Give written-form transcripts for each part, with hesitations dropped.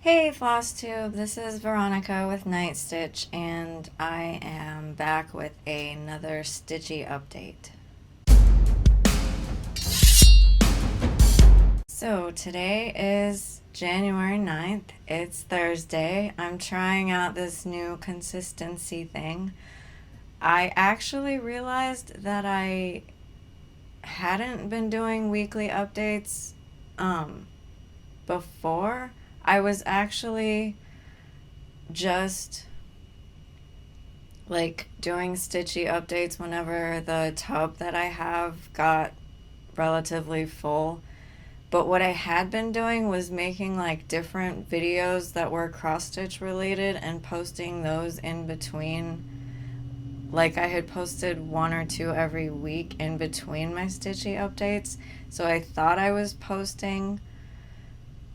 Hey Flosstube, this is Veronica with Night Stitch, and I am back with another Stitchy update. So today is January 9th. It's Thursday. I'm trying out this new consistency thing. I actually realized that I hadn't been doing weekly updates before. I was actually just like doing Stitchy updates whenever the tub that I have got relatively full. But what I had been doing was making like different videos that were cross stitch related and posting those in between. Like I had posted one or two every week in between my Stitchy updates. So I thought I was posting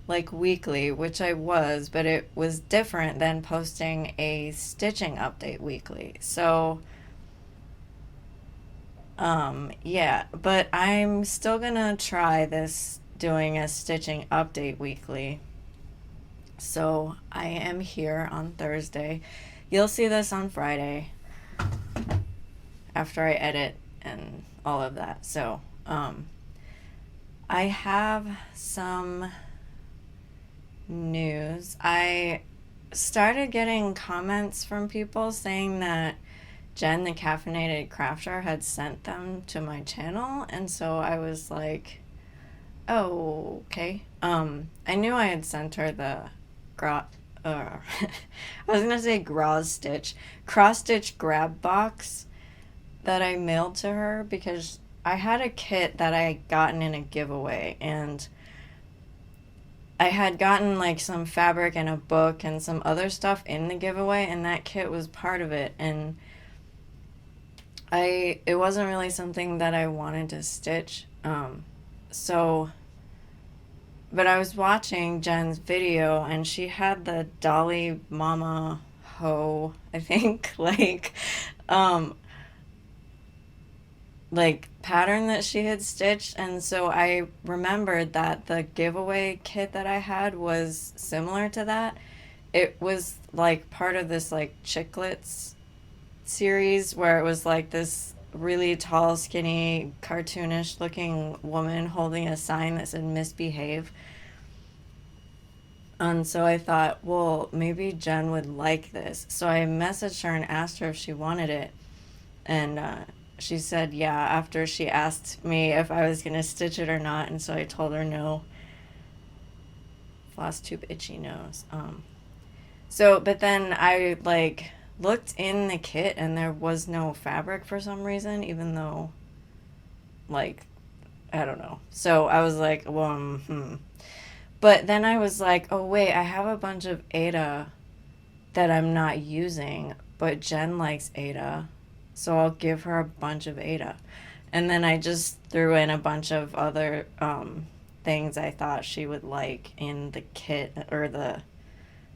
like weekly, which I was, but it was different than posting a stitching update weekly. So, yeah, but I'm still gonna try this doing a stitching update weekly. So I am here on Thursday. You'll see this on Friday after I edit and all of that. So, I have some news. I started getting comments from people saying that Jen, the caffeinated crafter, had sent them to my channel, and so I was like, "Oh, okay." I knew I had sent her the I was gonna say cross stitch grab box that I mailed to her because I had a kit that I had gotten in a giveaway, and I had gotten like some fabric and a book and some other stuff in the giveaway, and that kit was part of it. And it wasn't really something that I wanted to stitch. So, but I was watching Jen's video, and she had the Dolly Mama Ho, I think, um, like pattern that she had stitched, and so I remembered that the giveaway kit that I had was similar to that. It was like part of this like chiclets series where it was like this really tall, skinny, cartoonish looking woman holding a sign that said misbehave. And so I thought, well, maybe Jen would like this. So I messaged her and asked her if she wanted it. And she said yeah after she asked me if I was going to stitch it or not. And so I told her no. Flosstube itchy nose. So, but then I like looked in the kit and there was no fabric for some reason, even though, like, I don't know. So I was like, well, But then I was like, oh, wait, I have a bunch of Ada that I'm not using, but Jen likes Ada, so I'll give her a bunch of Ada. And then I just threw in a bunch of other things I thought she would like in the kit or the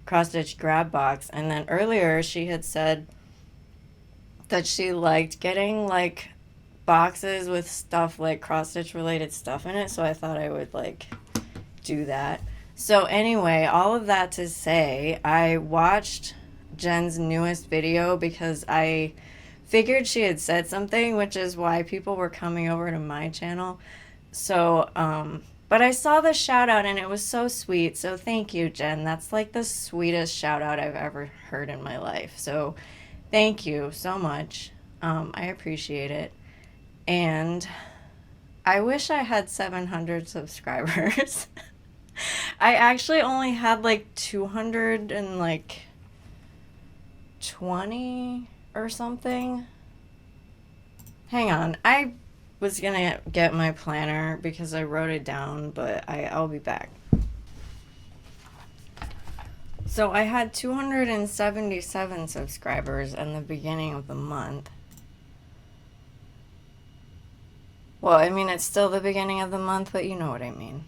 cross stitch grab box. And then earlier she had said that she liked getting like boxes with stuff like cross stitch related stuff in it, so I thought I would like do that. So anyway, all of that to say, I watched Jen's newest video because I figured she had said something, which is why people were coming over to my channel. So, but I saw the shout out and it was so sweet. So thank you, Jen. That's like the sweetest shout out I've ever heard in my life. So thank you so much. I appreciate it. And I wish I had 700 subscribers. I actually only had like 200 and like 20 or something. Hang on. I was gonna get my planner because I wrote it down, but I'll be back. So I had 277 subscribers in the beginning of the month. Well, I mean, it's still the beginning of the month, but you know what I mean.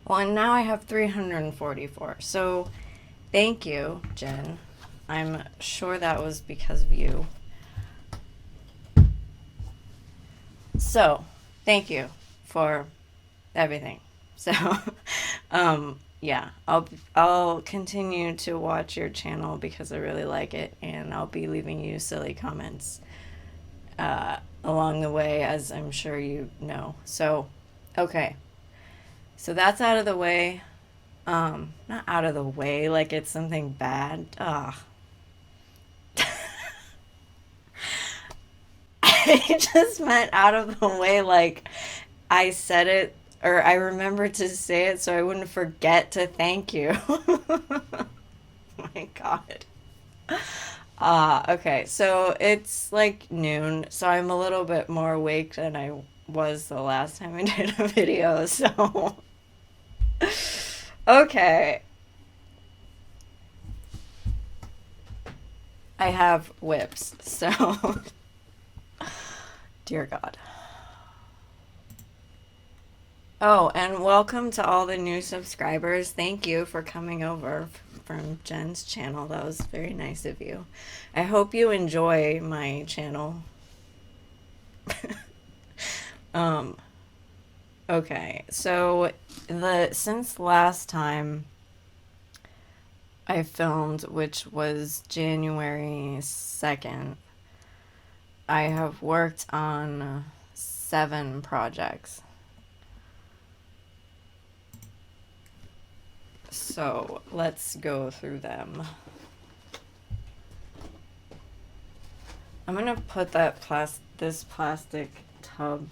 Well, and now I have 344. So thank you, Jen. I'm sure that was because of you. So, thank you for everything. So, yeah, I'll continue to watch your channel because I really like it, and I'll be leaving you silly comments along the way, as I'm sure you know. So, okay, so that's out of the way. Not out of the way like it's something bad. I just meant out of the way like I said it, or I remembered to say it so I wouldn't forget to thank you. My God. Okay, so it's like noon, so I'm a little bit more awake than I was the last time I did a video, so. Okay. I have whips, so. Dear God. Oh, and welcome to all the new subscribers. Thank you for coming over from Jen's channel. That was very nice of you. I hope you enjoy my channel. um okay. So since last time I filmed, which was January 2nd, I have worked on 7 projects. So let's go through them. I'm gonna put this plastic tub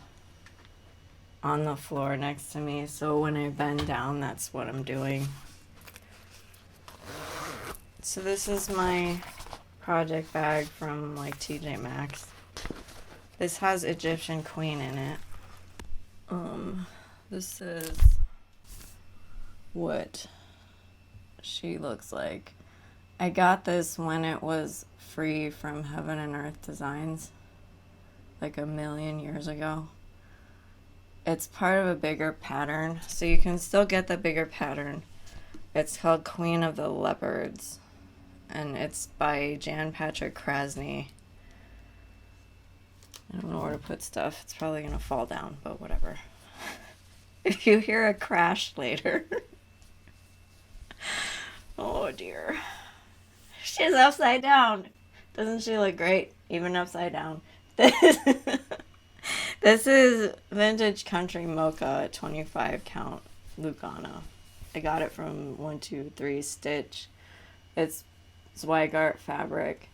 on the floor next to me, so when I bend down, that's what I'm doing. So this is my project bag from like TJ Maxx. This has Egyptian Queen in it. This is what she looks like. I got this when it was free from Heaven and Earth Designs, like a million years ago. It's part of a bigger pattern, so you can still get the bigger pattern. It's called Queen of the Leopards, and it's by Jan Patrick Krasny. I don't know where to put stuff. It's probably gonna fall down, but whatever. If you hear a crash later. Oh dear. She's upside down. Doesn't she look great? Even upside down. This is vintage country mocha 25 count Lugana. I got it from 123 Stitch. It's Zweigart fabric.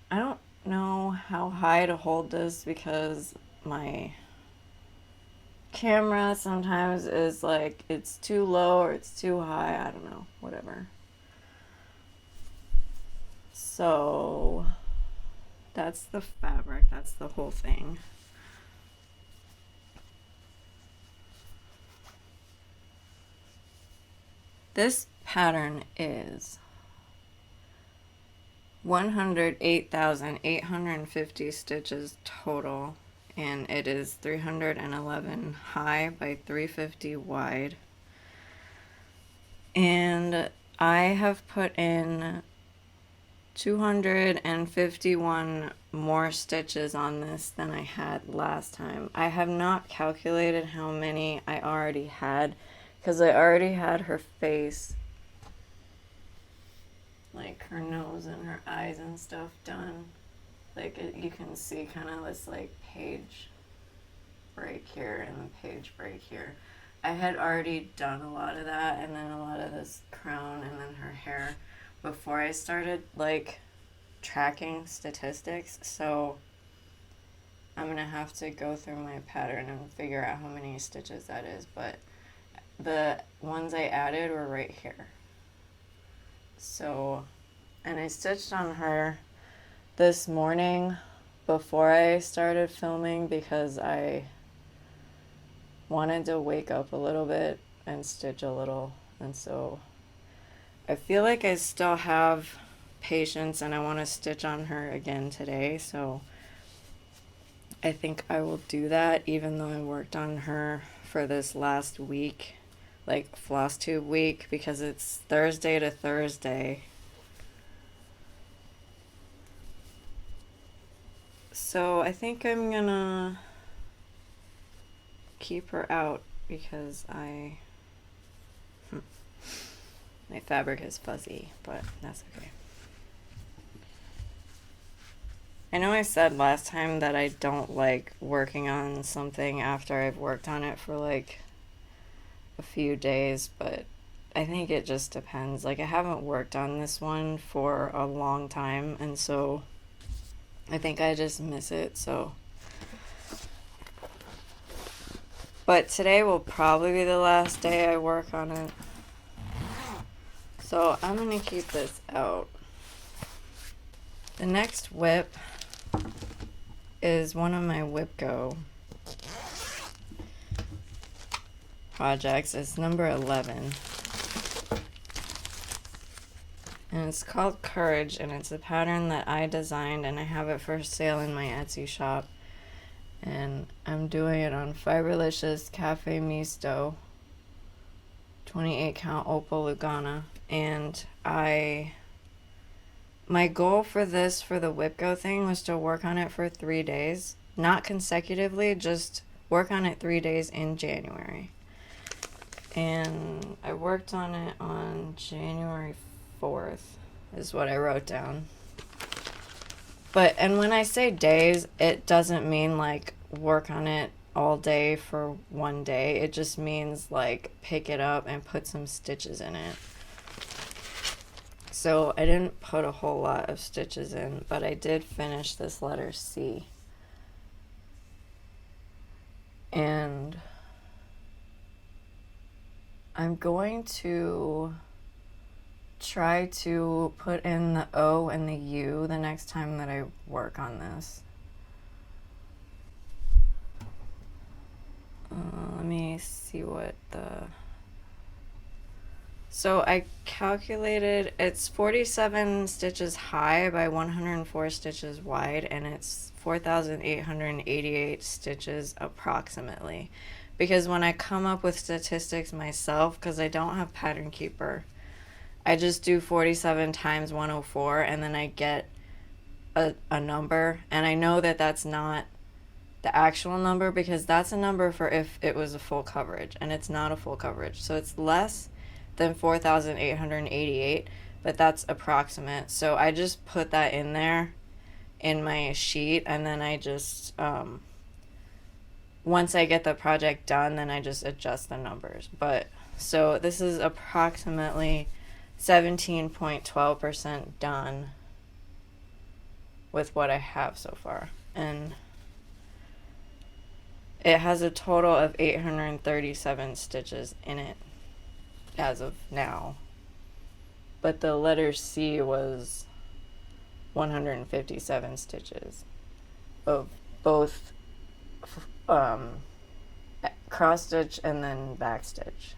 I don't know how high to hold this because my camera sometimes is like it's too low or it's too high. I don't know. Whatever. So that's the fabric. That's the whole thing. This pattern is 108,850 stitches total, and it is 311 high by 350 wide. And I have put in 251 more stitches on this than I had last time. I have not calculated how many I already had, because I already had her face, like her nose and her eyes and stuff done. Like you can see kind of this like page break here and the page break here. I had already done a lot of that, and then a lot of this crown and then her hair before I started like tracking statistics. So I'm gonna have to go through my pattern and figure out how many stitches that is, but the ones I added were right here. So, and I stitched on her this morning before I started filming because I wanted to wake up a little bit and stitch a little, and so I feel like I still have patience and I want to stitch on her again today, so I think I will do that even though I worked on her for this last week, like Flosstube week, because it's Thursday to Thursday. So I think I'm gonna keep her out because my fabric is fuzzy, but that's okay. I know I said last time that I don't like working on something after I've worked on it for like a few days, but I think it just depends. Like, I haven't worked on this one for a long time, and so I think I just miss it, so. But today will probably be the last day I work on it. So I'm gonna keep this out. The next whip is one of my Whip Go projects. It's number 11. And it's called Courage, and it's a pattern that I designed, and I have it for sale in my Etsy shop. And I'm doing it on Fiberlicious Cafe Misto 28 count Opal Lugana. And my goal for this, for the Whip Go thing, was to work on it for 3 days. Not consecutively, just work on it 3 days in January. And I worked on it on January 4th, is what I wrote down. And when I say days, it doesn't mean like work on it all day for 1 day. It just means like pick it up and put some stitches in it. So I didn't put a whole lot of stitches in, but I did finish this letter C. And I'm going to try to put in the O and the U the next time that I work on this. Let me see what So I calculated it's 47 stitches high by 104 stitches wide, and it's 4,888 stitches approximately. Because when I come up with statistics myself, because I don't have Pattern Keeper, I just do 47 times 104, and then I get a number. And I know that that's not the actual number, because that's a number for if it was a full coverage, and it's not a full coverage. So it's less than 4,888, but that's approximate. So I just put that in there in my sheet, and then I just, once I get the project done, then I just adjust the numbers. But so this is approximately 17.12% done with what I have so far. And it has a total of 837 stitches in it as of now. But the letter C was 157 stitches of both cross stitch and then back stitch.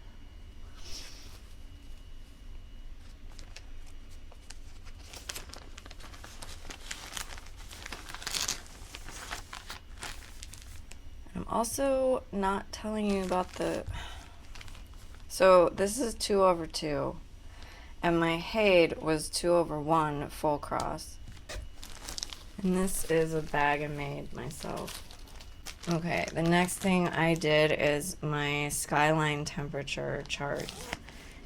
I'm also not telling you about so this is 2/2, and my Haid was 2/1 full cross. And this is a bag I made myself. Okay, the next thing I did is my skyline temperature chart.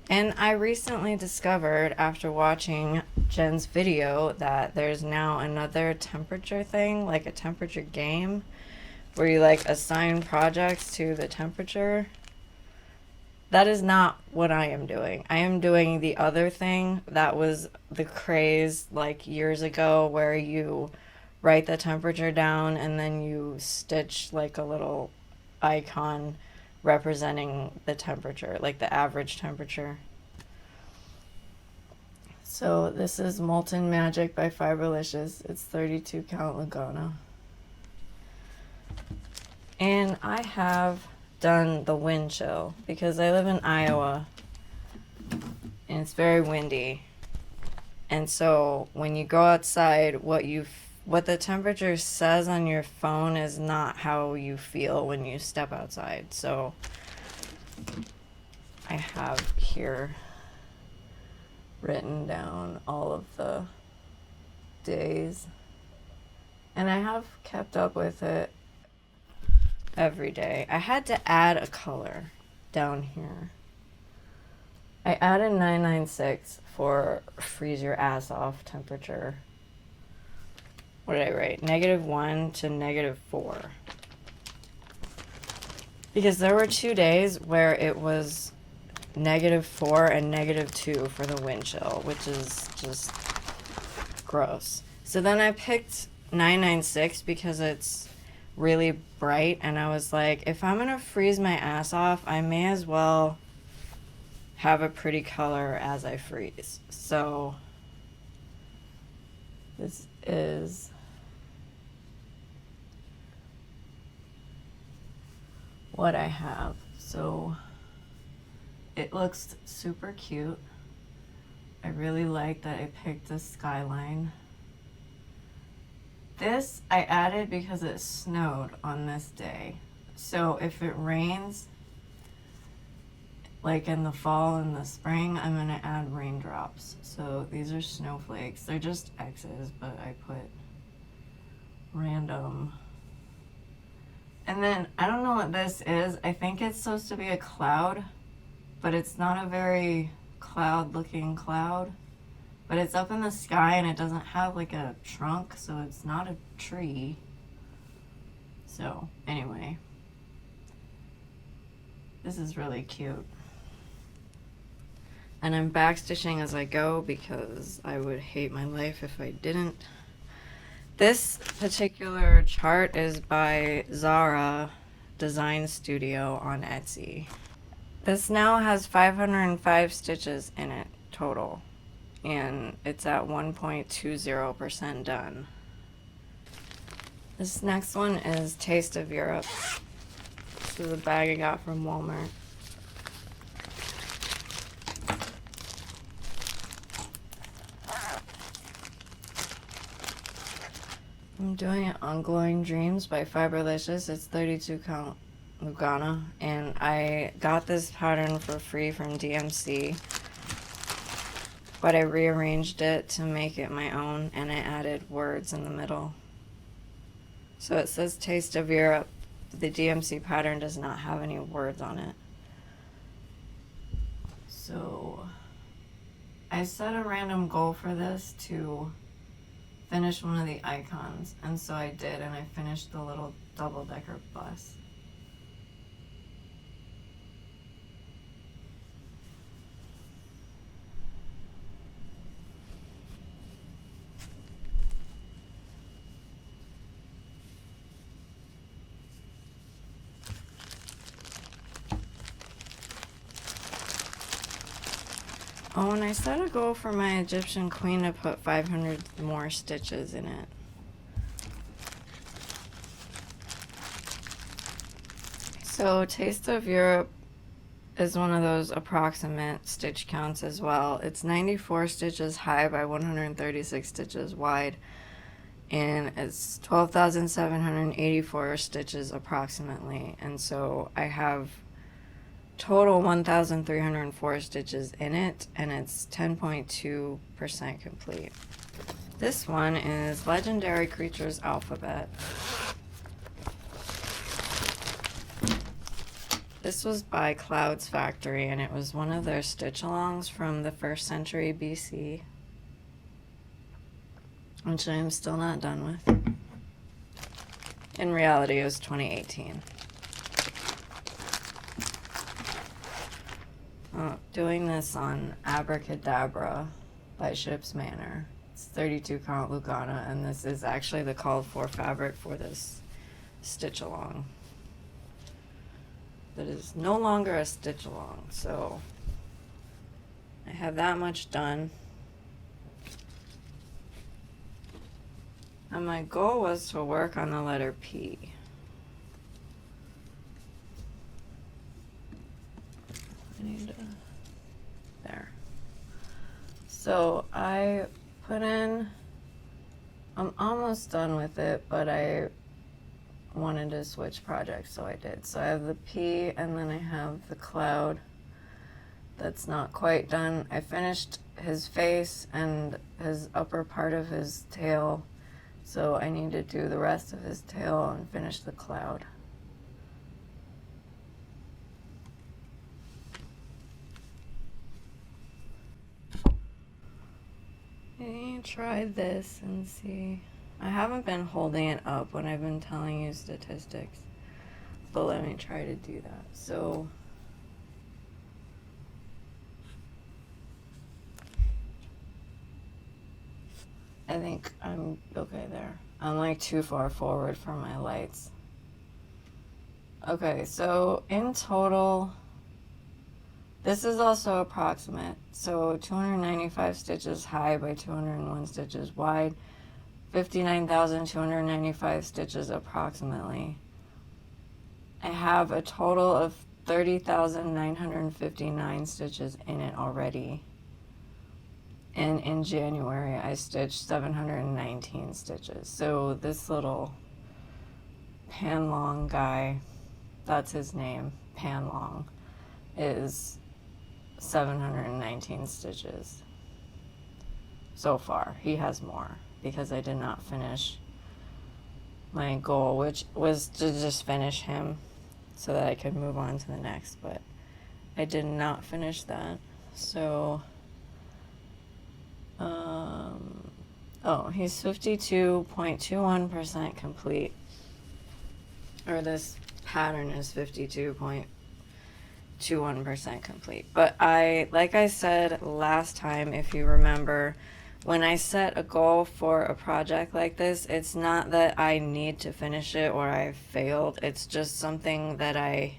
And I recently discovered, after watching Jen's video, that there's now another temperature thing, like a temperature game, where you like assign projects to the temperature. That is not what I am doing. I am doing the other thing that was the craze like years ago, where you write the temperature down and then you stitch like a little icon representing the temperature, like the average temperature. So this is Molten Magic by Fiberlicious. It's 32 count Lugana. And I have done the wind chill because I live in Iowa and it's very windy. And so when you go outside, what the temperature says on your phone is not how you feel when you step outside. So I have here written down all of the days, and I have kept up with it every day. I had to add a color down here. I added 996 for freeze your ass off temperature. What did I write? -1 to -4. Because there were 2 days where it was -4 and -2 for the wind chill, which is just gross. So then I picked 996 because it's really bright, and I was like, if I'm gonna freeze my ass off, I may as well have a pretty color as I freeze. So this is what I have. So it looks super cute. I really like that I picked this skyline. This I added because it snowed on this day. So if it rains, like in the fall and the spring, I'm gonna add raindrops. So these are snowflakes. They're just X's, but I put random. And then I don't know what this is. I think it's supposed to be a cloud, but it's not a very cloud looking cloud. But it's up in the sky and it doesn't have like a trunk, so it's not a tree. So anyway, this is really cute. And I'm backstitching as I go because I would hate my life if I didn't. This particular chart is by Zara Design Studio on Etsy. This now has 505 stitches in it total, and it's at 1.20% done. This next one is Taste of Europe. This is a bag I got from Walmart. I'm doing it on Glowing Dreams by Fiberlicious. It's 32 count Lugana, and I got this pattern for free from DMC, but I rearranged it to make it my own, and I added words in the middle. So it says Taste of Europe. The DMC pattern does not have any words on it. So I set a random goal for this to finish one of the icons, and so I did, and I finished the little double-decker bus. Oh, and I set a goal for my Egyptian queen to put 500 more stitches in it. So Taste of Europe is one of those approximate stitch counts as well. It's 94 stitches high by 136 stitches wide, and it's 12,784 stitches approximately. And so I have total 1,304 stitches in it, and it's 10.2% complete. This one is Legendary Creatures Alphabet. This was by Clouds Factory, and it was one of their stitch-alongs from the 1st century BC, which I am still not done with. In reality, it was 2018. Doing this on Abracadabra by Ship's Manor. It's 32 count Lugana, and this is actually the called for fabric for this stitch along. That is no longer a stitch along, so I have that much done. And my goal was to work on the letter P. I need to, there. So I put in, I'm almost done with it, but I wanted to switch projects, so I did. So I have the P, and then I have the cloud that's not quite done. I finished his face and his upper part of his tail, so I need to do the rest of his tail and finish the cloud. me try this and see. I haven't been holding it up when I've been telling you statistics, but let me try to do that. So I think I'm okay there. I'm like too far forward for my lights. Okay, so in total, this is also approximate. So 295 stitches high by 201 stitches wide, 59,295 stitches approximately. I have a total of 30,959 stitches in it already. And in January, I stitched 719 stitches. So this little Panlong guy, that's his name, Panlong, is 719 stitches so far. He has more because I did not finish my goal, which was to just finish him so that I could move on to the next, but I did not finish that. So he's 52.21% complete, or this pattern is 52.21% complete. But like I said last time, if you remember, when I set a goal for a project like this, it's not that I need to finish it or I failed. It's just something that I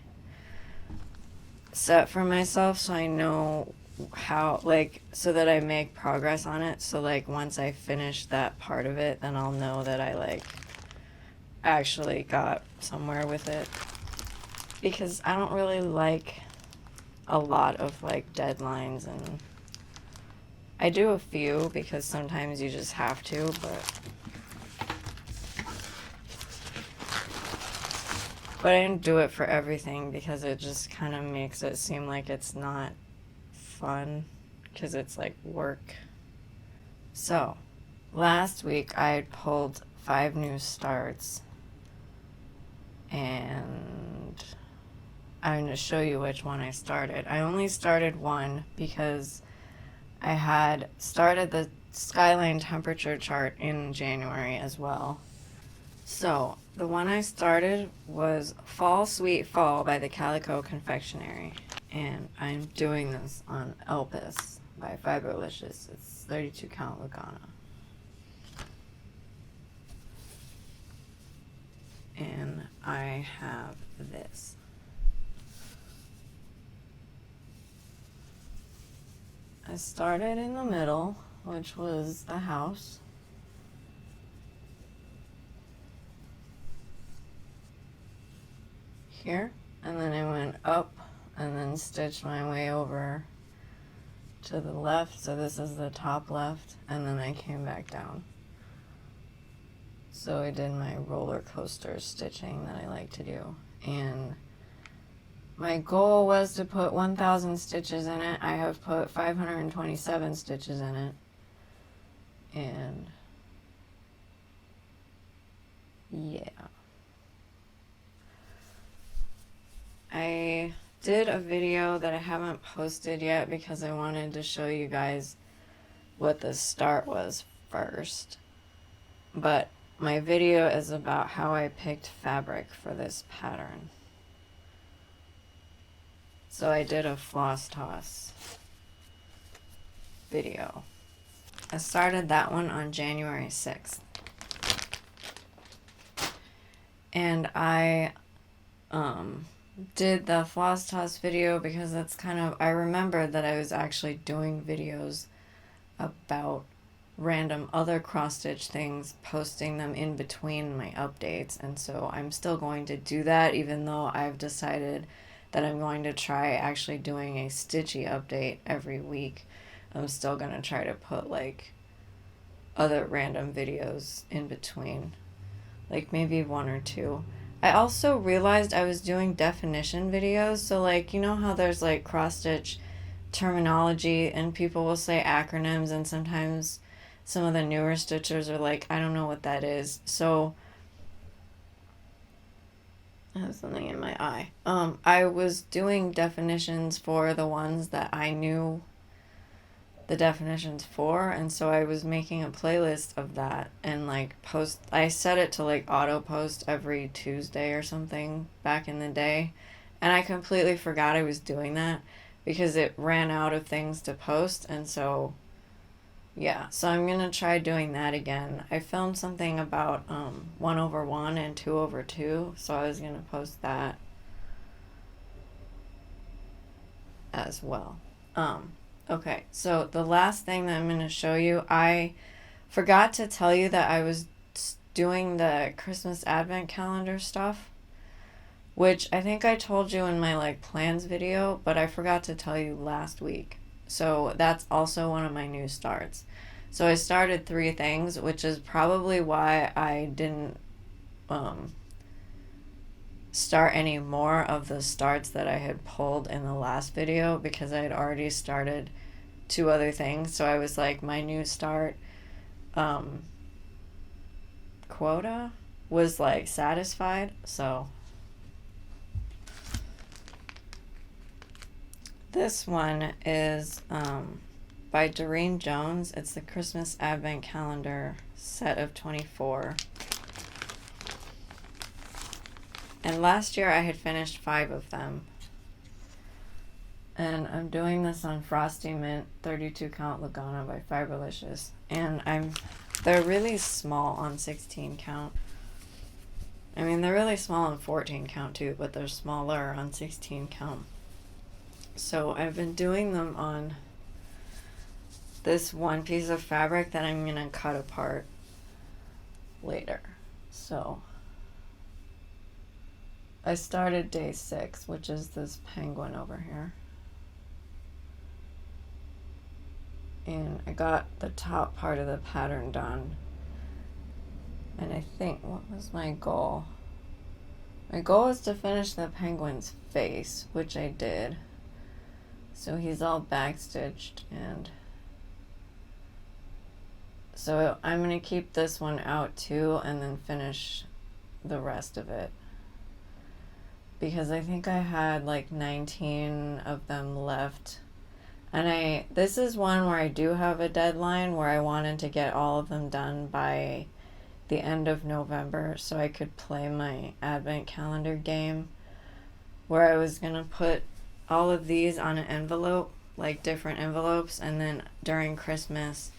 set for myself so I know how, like, so that I make progress on it. So like once I finish that part of it, then I'll know that I like actually got somewhere with it. Because I don't really like a lot of like deadlines, and I do a few because sometimes you just have to, but I didn't do it for everything because it just kind of makes it seem like it's not fun because it's like work. So last week I pulled 5 new starts, and I'm going to show you which one I started. I only started one because I had started the skyline temperature chart in January as well. So the one I started was Fall Sweet Fall by the Calico Confectionery, and I'm doing this on Elpis by Fiberlicious. It's 32 count Lugana. And I have this. I started in the middle, which was the house. Here, and then I went up and then stitched my way over to the left. So this is the top left, and then I came back down. So I did my roller coaster stitching that I like to do, and my goal was to put 1,000 stitches in it. I have put 527 stitches in it, and yeah. I did a video that I haven't posted yet because I wanted to show you guys what the start was first. But my video is about how I picked fabric for this pattern. So I did a floss toss video. I started that one on January 6th. And I did the floss toss video because that's kind of, I remembered that I was actually doing videos about random other cross stitch things, posting them in between my updates, and so I'm still going to do that, even though I've decided that I'm going to try actually doing a Stitchy update every week. I'm still going to try to put like other random videos in between, like maybe 1 or 2. I also realized I was doing definition videos, so like, you know how there's like cross stitch terminology and people will say acronyms, and sometimes some of the newer stitchers are like, I don't know what that is. So I have something in my eye. I was doing definitions for the ones that I knew the definitions for, and so I was making a playlist of that and like post. I set it to like auto post every Tuesday or something back in the day, and I completely forgot I was doing that because it ran out of things to post, and so yeah, so I'm gonna try doing that again. I filmed something about 1/1 and 2/2, so I was gonna post that as well. Okay, so the last thing that I'm gonna show you, I forgot to tell you that I was doing the Christmas Advent calendar stuff, which I think I told you in my like plans video, but I forgot to tell you last week. So that's also one of my new starts. So I started 3 things, which is probably why I didn't start any more of the starts that I had pulled in the last video, because I had already started 2 other things. So I was like, my new start quota was like satisfied. So this one is by Doreen Jones. It's the Christmas Advent Calendar set of 24. And last year I had finished 5 of them. And I'm doing this on Frosty Mint 32 count Lagana by Fiberlicious. And they're really small on 16 count. I mean, they're really small on 14 count too, but they're smaller on 16 count. So I've been doing them on this one piece of fabric that I'm gonna cut apart later. So I started day 6, which is this penguin over here. And I got the top part of the pattern done. And I think, what was my goal? My goal was to finish the penguin's face, which I did. So he's all backstitched, and so I'm going to keep this one out too and then finish the rest of it. Because I think I had like 19 of them left. And this is one where I do have a deadline where I wanted to get all of them done by the end of November so I could play my advent calendar game, where I was going to put all of these on an envelope, like different envelopes, and then during Christmas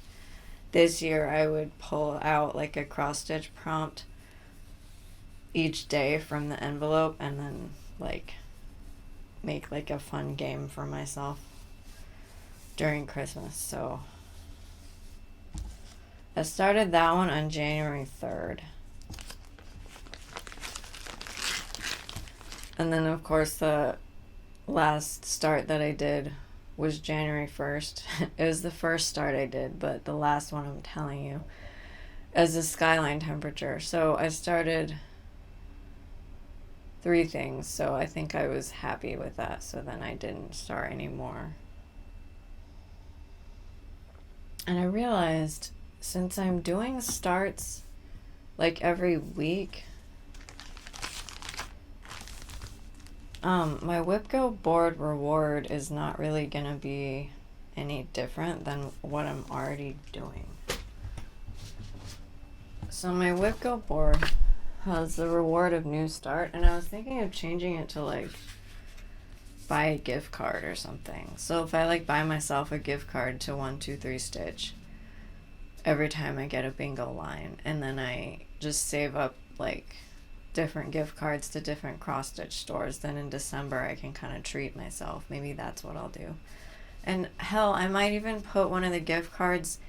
this year I would pull out like a cross stitch prompt each day from the envelope and then like make like a fun game for myself during Christmas. So I started that one on January 3rd. And then of course the last start that I did was January 1st. It was the first start I did, but the last one I'm telling you as a skyline temperature. So I started 3 things, so I think I was happy with that. So then I didn't start anymore. And I realized since I'm doing starts like every week, my WhipGo board reward is not really gonna be any different than what I'm already doing. So my WhipGo board has the reward of new start, and I was thinking of changing it to like buy a gift card or something. So if I like buy myself a gift card to 123 Stitch every time I get a bingo line, and then I just save up like different gift cards to different cross stitch stores, then in December I can kind of treat myself. Maybe that's what I'll do. And hell, I might even put one of the gift cards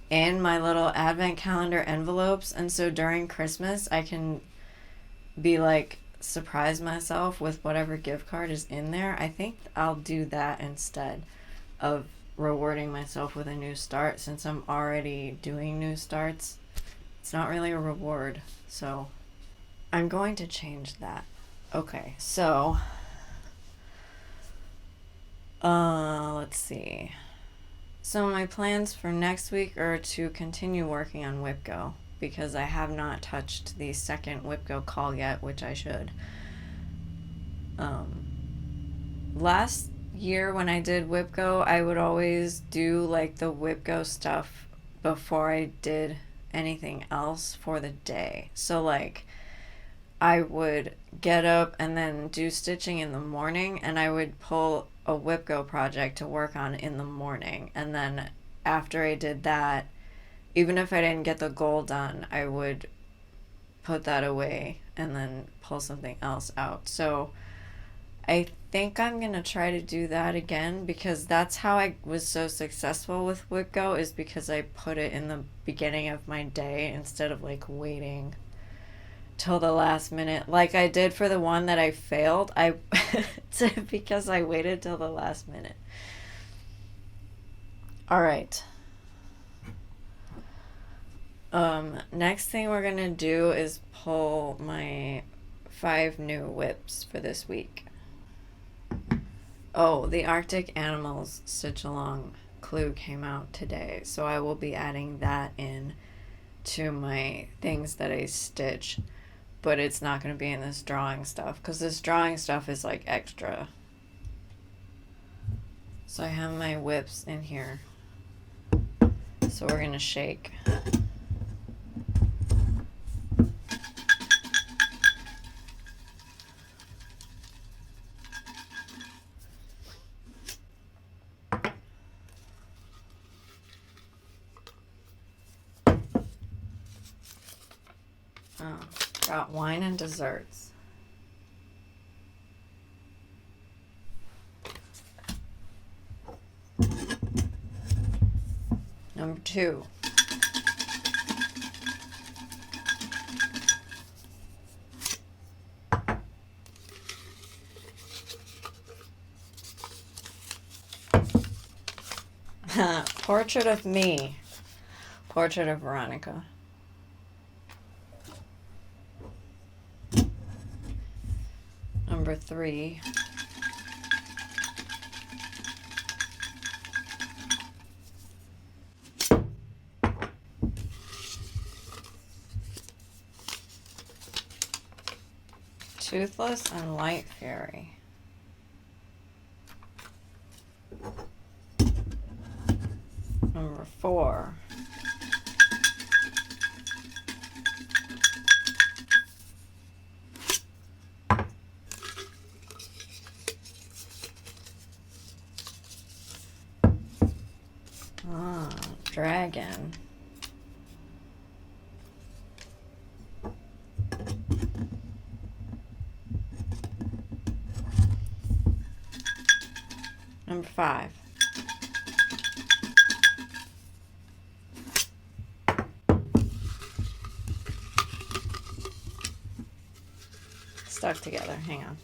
in my little advent calendar envelopes, and so during Christmas I can be like surprise myself with whatever gift card is in there. I think I'll do that instead of rewarding myself with a new start, since I'm already doing new starts. It's not really a reward, so I'm going to change that. Okay, so let's see. So my plans for next week are to continue working on WhipGo, because I have not touched the second WhipGo call yet, which I should. Last year when I did WhipGo, I would always do like the WhipGo stuff before I did anything else for the day. So like I would get up and then do stitching in the morning, and I would pull a WhipGo project to work on in the morning. And then after I did that, even if I didn't get the goal done, I would put that away and then pull something else out. So I think I'm going to try to do that again, because that's how I was so successful with WhipGo, is because I put it in the beginning of my day instead of like waiting till the last minute like I did for the one that I failed. I because I waited till the last minute. All right. Next thing we're gonna do is pull my 5 new whips for this week. Oh, the Arctic Animals Stitch Along clue came out today, so I will be adding that in to my things that I stitch, but it's not going to be in this drawing stuff because this drawing stuff is like extra. So I have my whips in here, so we're going to shake. Got wine and desserts. Number 2. Portrait of me. Portrait of Veronica. Number 3. Toothless and Light Fairy. Number 4. Dragon. Number 5. Stuck together. Hang on.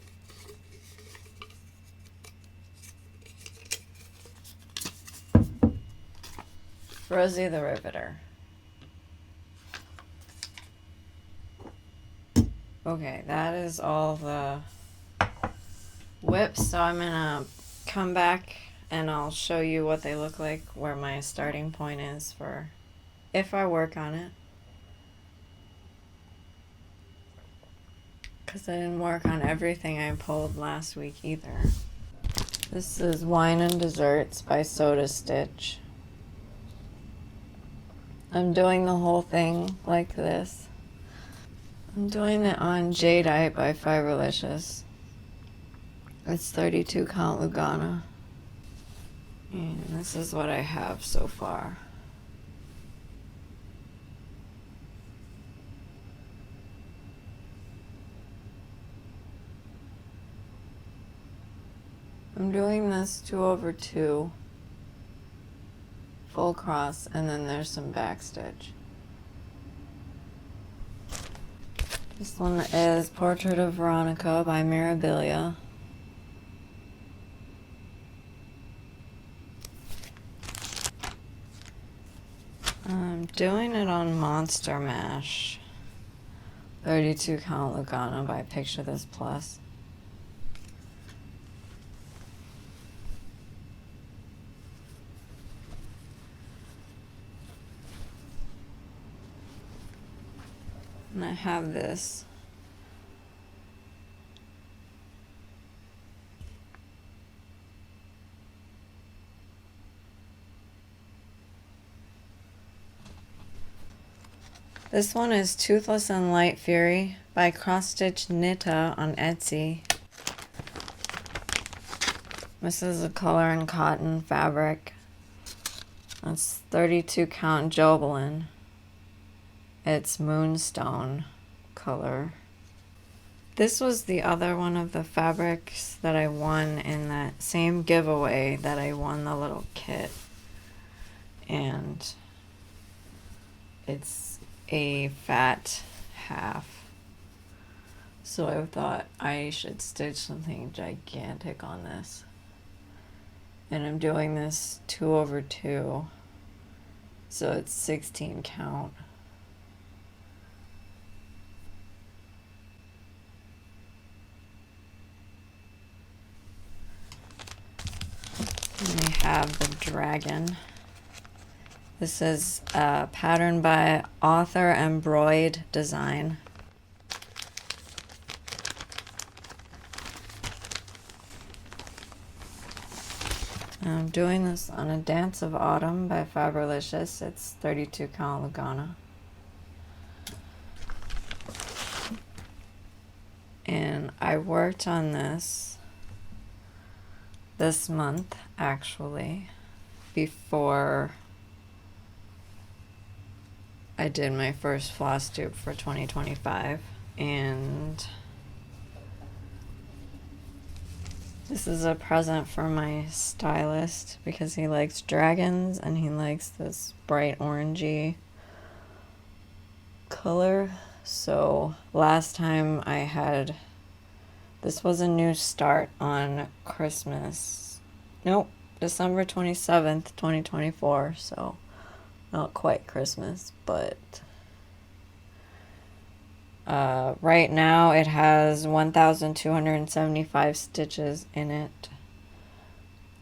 Rosie the Riveter. Okay, that is all the whips, so I'm gonna come back and I'll show you what they look like, where my starting point is for if I work on it. Because I didn't work on everything I pulled last week either. This is Wine and Desserts by Soda Stitch. I'm doing the whole thing like this. I'm doing it on Jadeite by Fiberlicious. It's 32 count Lugana. And this is what I have so far. I'm doing this 2/2 full cross, and then there's some back stitch. This one is Portrait of Veronica by Mirabilia. I'm doing it on Monster Mash. 32 count Lugana by Picture This Plus. And I have this. This one is Toothless and Light Fury by Cross Stitch Knitta on Etsy. This is a color and cotton fabric. It's 32 count Jobelin. It's Moonstone color. This was the other one of the fabrics that I won in that same giveaway that I won the little kit. And it's a fat half. So I thought I should stitch something gigantic on this. And I'm doing this 2/2. So it's 16 count. And we have the dragon. This is a pattern by Author Embroid Design. I'm doing this on a Dance of Autumn by Faberlicious. It's 32 count Lugana. And I worked on this month, actually, before I did my first Flosstube for 2025. And this is a present for my stylist because he likes dragons and he likes this bright orangey color. So last time I had, this was a new start on Christmas. Nope, December 27th, 2024. So not quite Christmas, but right now it has 1,275 stitches in it.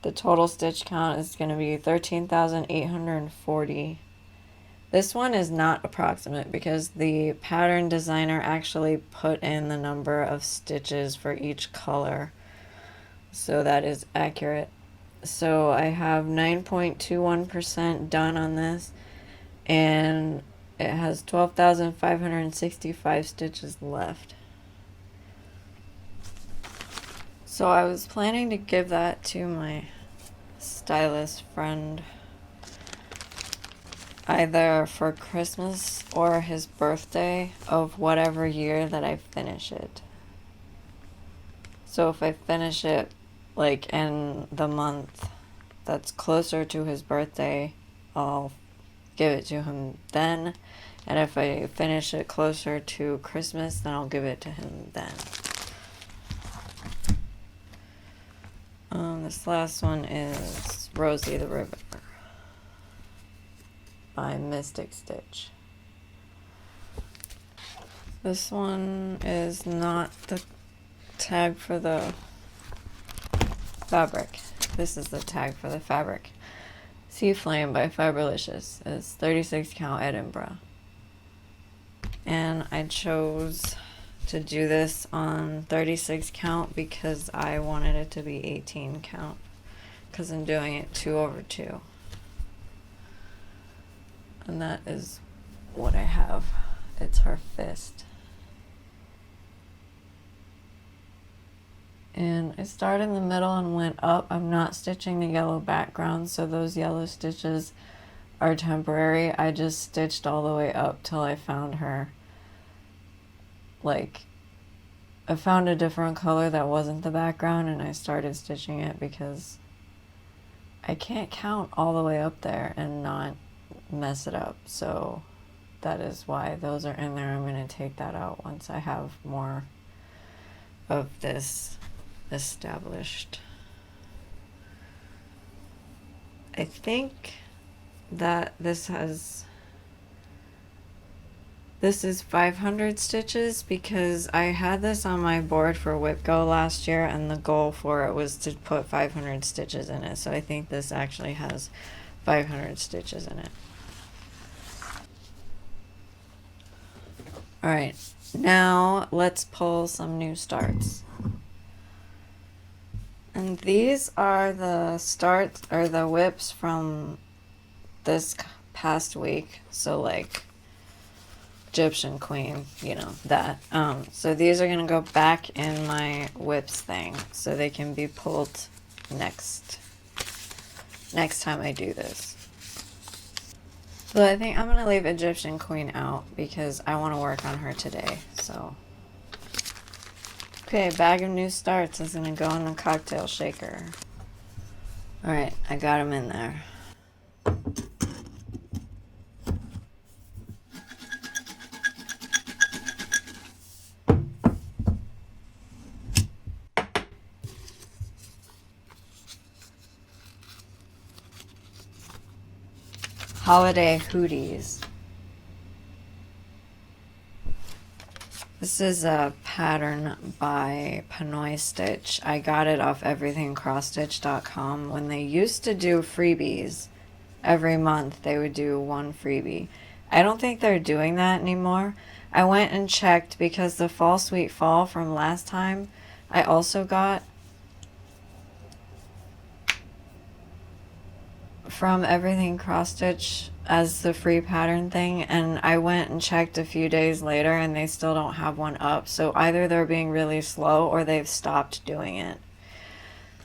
The total stitch count is going to be 13,840. This one is not approximate because the pattern designer actually put in the number of stitches for each color. So that is accurate. So I have 9.21% done on this, and it has 12,565 stitches left. So I was planning to give that to my stylist friend either for Christmas or his birthday of whatever year that I finish it. So if I finish it like in the month that's closer to his birthday, I'll give it to him then. And if I finish it closer to Christmas, then I'll give it to him then. This last one is Rosie the River by Mystic Stitch. This one is not the tag for the fabric. This is the tag for the fabric. Sea Flame by Faberlicious is 36 count Edinburgh. And I chose to do this on 36 count because I wanted it to be 18 count because I'm doing it 2/2. And that is what I have. It's her fist. And I started in the middle and went up. I'm not stitching the yellow background, so those yellow stitches are temporary. I just stitched all the way up till I found her. Like, I found a different color that wasn't the background and I started stitching it because I can't count all the way up there and not mess it up. So that is why those are in there. I'm going to take that out once I have more of this established. I think that this is 500 stitches because I had this on my board for Whip Go last year and the goal for it was to put 500 stitches in it. So I think this actually has 500 stitches in it. Alright, now let's pull some new starts. And these are the starts or the whips from this past week. So like Egyptian queen, you know, that. So these are going to go back in my whips thing so they can be pulled next time I do this. So I think I'm going to leave Egyptian queen out because I want to work on her today. So, okay, bag of new starts is going to go in the cocktail shaker. All right, I got them in there. Holiday Hooties. This is a pattern by Pinoy Stitch. I got it off everythingcrossstitch.com. When they used to do freebies, every month they would do one freebie. I don't think they're doing that anymore. I went and checked because the Fall Sweet Fall from last time I also got from Everything Cross Stitch as the free pattern thing, and I went and checked a few days later and they still don't have one up. So either they're being really slow or they've stopped doing it.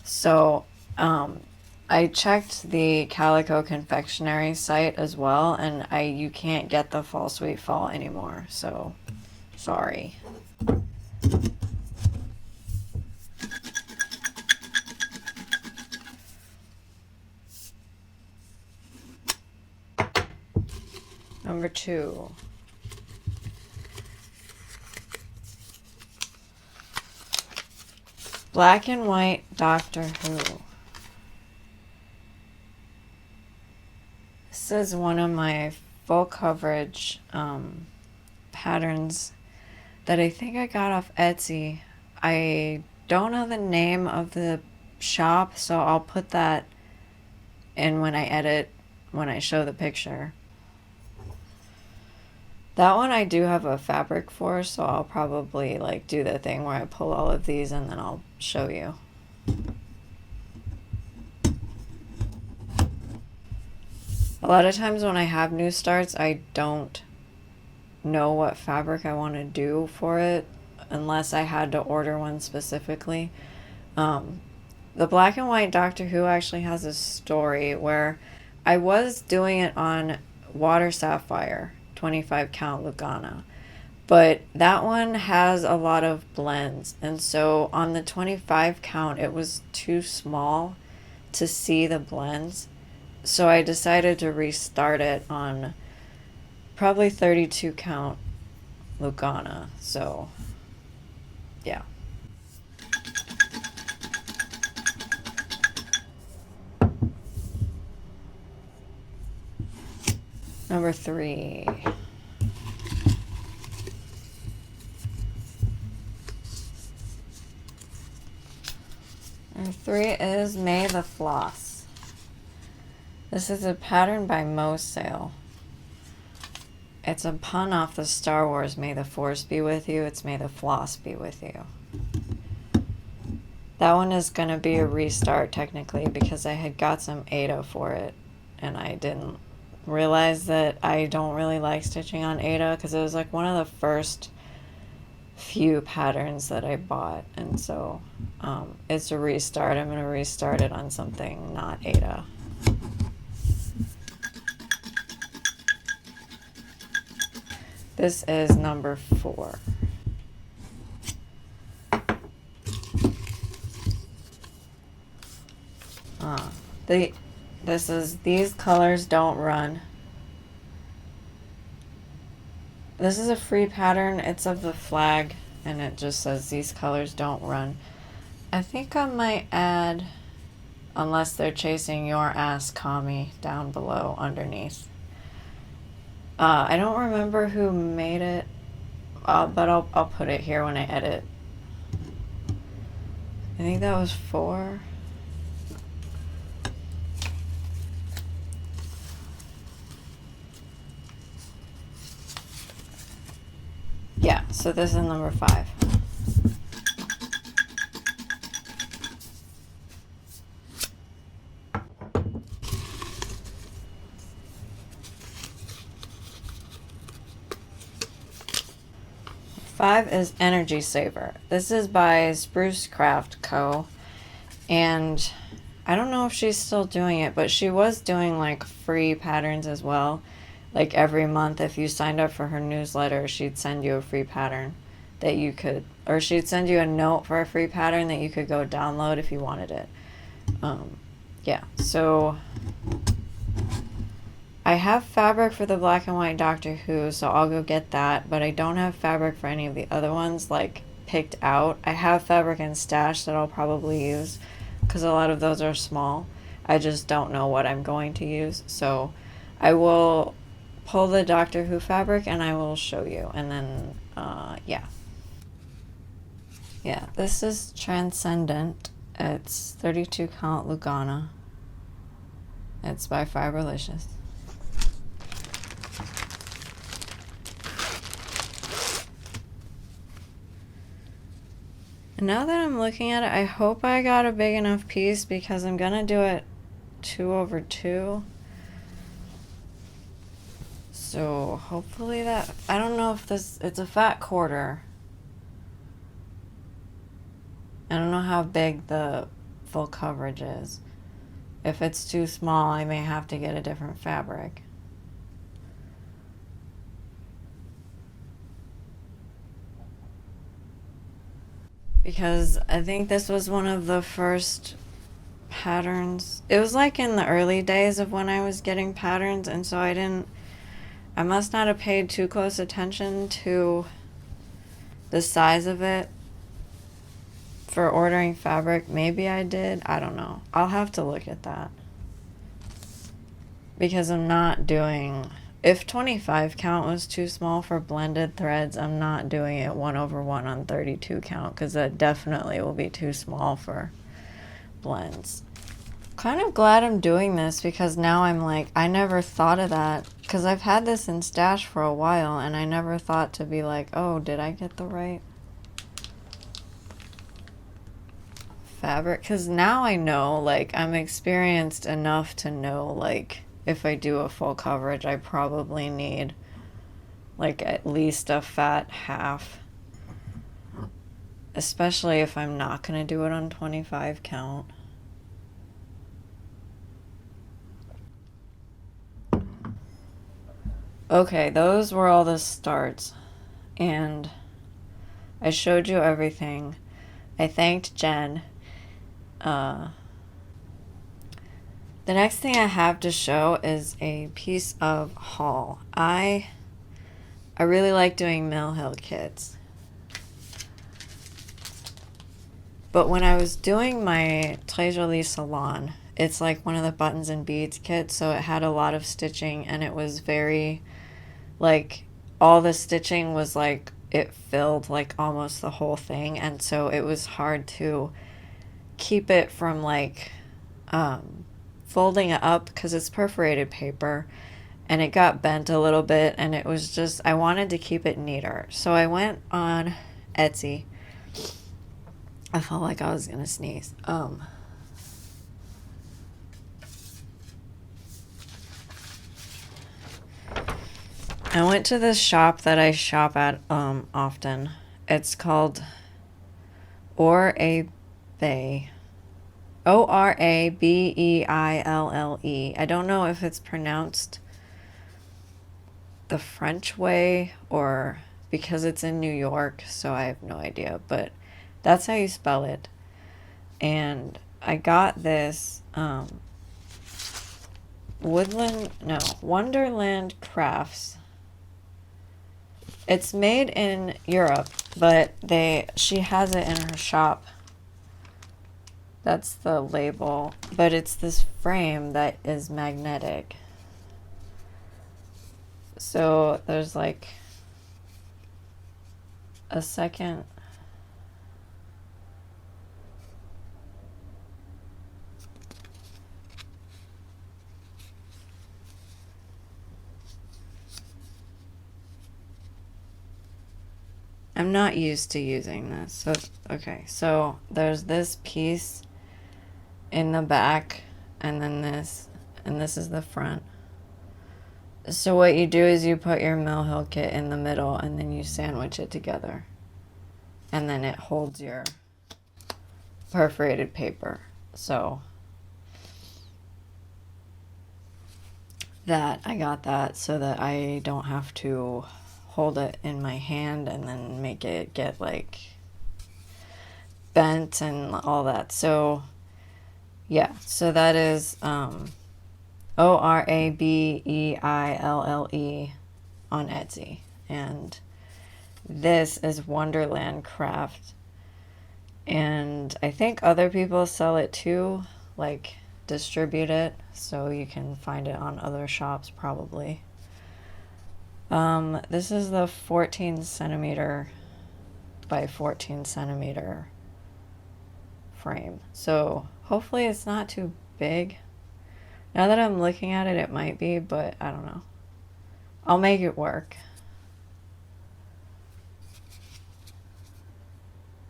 So I checked the Calico Confectionery site as well, and you can't get the Fall Sweet Fall anymore. So sorry. Number 2. Black and White Doctor Who. This is one of my full coverage patterns that I think I got off Etsy. I don't know the name of the shop, so I'll put that in when I show the picture. That one I do have a fabric for, so I'll probably like do the thing where I pull all of these and then I'll show you. A lot of times when I have new starts, I don't know what fabric I want to do for it unless I had to order one specifically. The Black and White Doctor Who actually has a story where I was doing it on Water Sapphire 25 count Lugana, but that one has a lot of blends, and so on the 25 count it was too small to see the blends, so I decided to restart it on probably 32 count Lugana. So yeah. Number 3. Number 3 is May the Floss. This is a pattern by Mo Sale. It's a pun off the Star Wars May the Force be with you. It's May the Floss be with you. That one is going to be a restart technically because I had got some Aida for it and I didn't realize that I don't really like stitching on Aida because it was like one of the first few patterns that I bought, and so it's a restart. I'm going to restart it on something not Aida. This is number 4. These colors don't run. This is a free pattern. It's of the flag, and it just says these colors don't run. I think I might add, unless they're chasing your ass, Kami, down below underneath. I don't remember who made it, but I'll put it here when I edit. I think that was 4. Yeah, so this is number 5. 5 is Energy Saver. This is by Spruce Craft Co. And I don't know if she's still doing it, but she was doing like free patterns as well. Like every month, if you signed up for her newsletter, she'd send you a free pattern that you could, or she'd send you a note for a free pattern that you could go download if you wanted it. Yeah, so I have fabric for the black and white Doctor Who, so I'll go get that, but I don't have fabric for any of the other ones, like, picked out. I have fabric in stash that I'll probably use, because a lot of those are small. I just don't know what I'm going to use, so I will pull the Doctor Who fabric and I will show you, and then, yeah. Yeah, this is Transcendent. It's 32 count Lugana. It's by Fiberlicious. And now that I'm looking at it, I hope I got a big enough piece because I'm gonna do it 2/2. So hopefully that, I don't know if this, it's a fat quarter. I don't know how big the full coverage is. If it's too small, I may have to get a different fabric. Because I think this was one of the first patterns. It was like in the early days of when I was getting patterns, and so I must not have paid too close attention to the size of it for ordering fabric. Maybe I did. I don't know. I'll have to look at that. Because I'm not doing... If 25 count was too small for blended threads, I'm not doing it 1/1 on 32 count, because that definitely will be too small for blends. Kind of glad I'm doing this, because now I'm like, I never thought of that, because I've had this in stash for a while, and I never thought to be like, oh, did I get the right fabric? Because now I know, like, I'm experienced enough to know, like, if I do a full coverage, I probably need, like, at least a fat half. Especially if I'm not going to do it on 25 count. Okay, those were all the starts. And I showed you everything. I thanked Jen. The next thing I have to show is a piece of haul. I really like doing Mill Hill kits. But when I was doing my Très Jolie Salon, it's like one of the buttons and beads kits, so it had a lot of stitching, and it was very, like, all the stitching was like, it filled like almost the whole thing, and so it was hard to keep it from like folding it up, because it's perforated paper, and it got bent a little bit, and it was just, I wanted to keep it neater. So I went on Etsy. I felt like I was gonna sneeze. I went to this shop that I shop at often. It's called Orabeille. Orabeille. I don't know if it's pronounced the French way or because it's in New York, so I have no idea, but that's how you spell it. And I got this Wonderland Crafts. It's made in Europe, but she has it in her shop. That's the label, but it's this frame that is magnetic. So there's like a second. I'm not used to using this. So, okay, so there's this piece in the back, and then this, and this is the front. So what you do is you put your Mill Hill kit in the middle, and then you sandwich it together. and then it holds your perforated paper. So that I got that so that I don't have to hold it in my hand and then make it get like bent and all that. So yeah, so that is Orabeille on Etsy, and this is Wonderland Craft, and I think other people sell it too, like distribute it, so you can find it on other shops probably. This is the 14 centimeter by 14 centimeter frame, so hopefully it's not too big. Now that I'm looking at it, it might be, but I don't know. I'll make it work.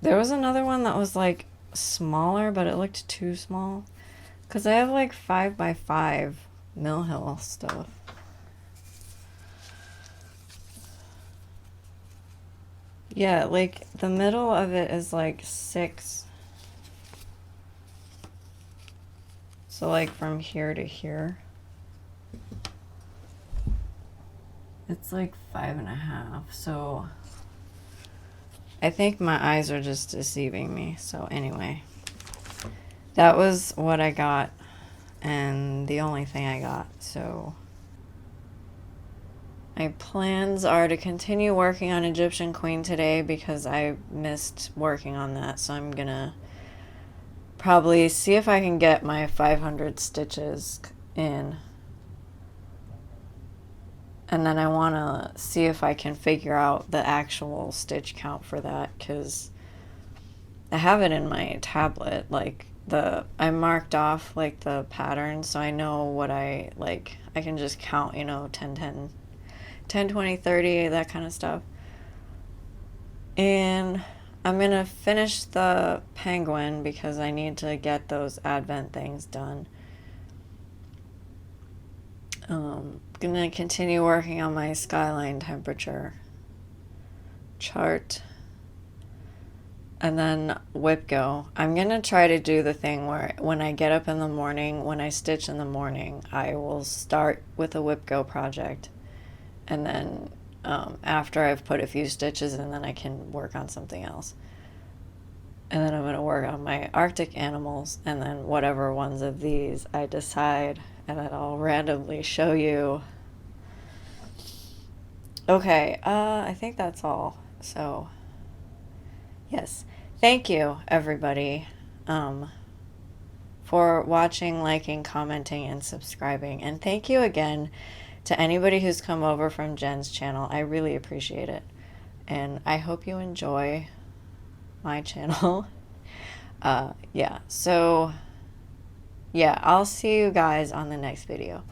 There was another one that was like smaller, but it looked too small. Because I have like 5x5 Mill Hill stuff. Yeah, like the middle of it is like 6. So like from here to here, it's like 5.5. So I think my eyes are just deceiving me. So anyway, that was what I got, and the only thing I got. So my plans are to continue working on Egyptian Queen today because I missed working on that. So I'm gonna probably see if I can get my 500 stitches in. And then I want to see if I can figure out the actual stitch count for that, because I have it in my tablet. Like I marked off like the pattern, so I know what I like. I can just count, 10, 10, 10, 20, 30, that kind of stuff. And I'm going to finish the penguin because I need to get those advent things done. Going to continue working on my skyline temperature chart. And then whip go. I'm going to try to do the thing where when I get up in the morning, when I stitch in the morning, I will start with a whip go project. And then after I've put a few stitches in, then I can work on something else. And then I'm going to work on my Arctic animals, and then whatever ones of these I decide, and then I'll randomly show you. Okay, I think that's all. So, yes. Thank you, everybody, for watching, liking, commenting, and subscribing. And thank you again to anybody who's come over from Jen's channel. I really appreciate it. And I hope you enjoy my channel. Yeah, so, yeah, I'll see you guys on the next video.